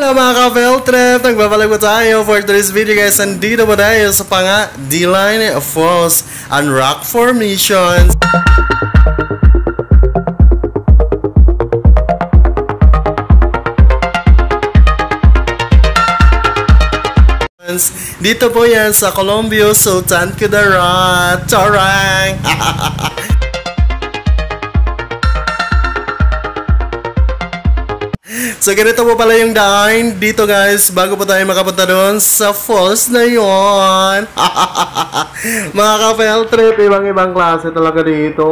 Hello mga ka-Fel Trip! Nagbabalik po tayo for today's video guys. Andito po tayo sa D-Line Falls and Rock Formations. Dito po yan sa Columbio, Sultan Kudarat. Charang! So ganito po pala yung daan dito guys, bago po tayo makapunta doon sa falls na yon. Mga ka-Fel Trip, ibang klase talaga dito.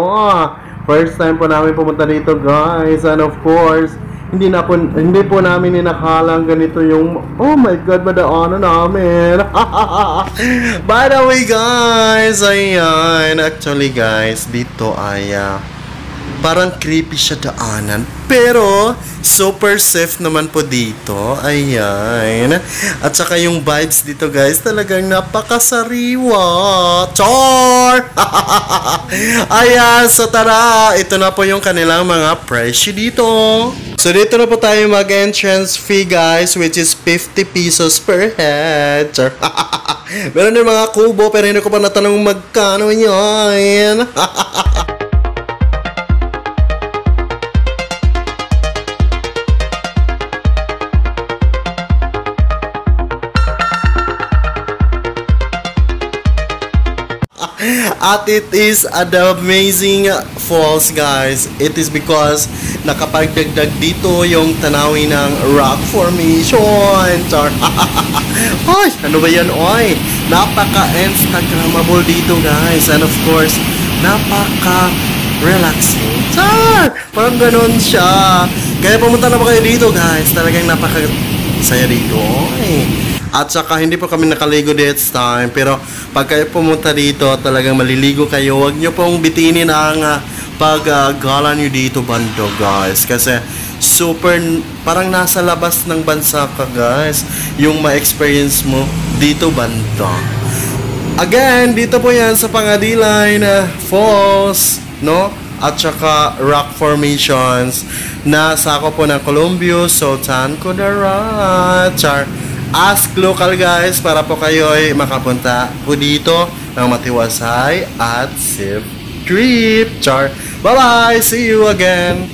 First time po namin pumunta dito guys, and of course hindi po namin inakalang ganito yung, oh my god, madaanan namin. By the way guys, ayan, actually guys, dito ay parang creepy siya daanan, pero super safe naman po dito. Ayan. At saka yung vibes dito guys, talagang napakasariwa. Char! Ayan, so tara, ito na po yung kanilang mga presyo dito. So dito na po tayo mag-entrance fee guys, which is 50 pesos per head. Char! Meron din mga kubo, pero hindi ko pa natanong magkano yan. At it is the amazing falls guys. It is because nakapagdagdag dito yung tanawin ng rock formation. Char. Ay, ano ba yan? Oy, napaka-instagrammable dito guys. And of course, napaka-relaxing. Char! Parang ganun siya. Kaya pumunta na ba kayo dito guys? Talagang napaka-saya dito. Oy. At saka hindi po kami nakaligo this time, pero pag kayo pumunta dito, talagang maliligo kayo. Huwag nyo pong bitinin ang paggala nyo dito bando guys, kasi super parang nasa labas ng bansa ka guys yung ma-experience mo dito bando. Again, dito po yan sa D-Line Falls, no? At saka rock formations na sako po ng Columbio, Sultan Kudarat. Char. Ask local guys para po kayo ay makapunta po dito ng matiwasay at safe trip. Char. Bye bye! See you again!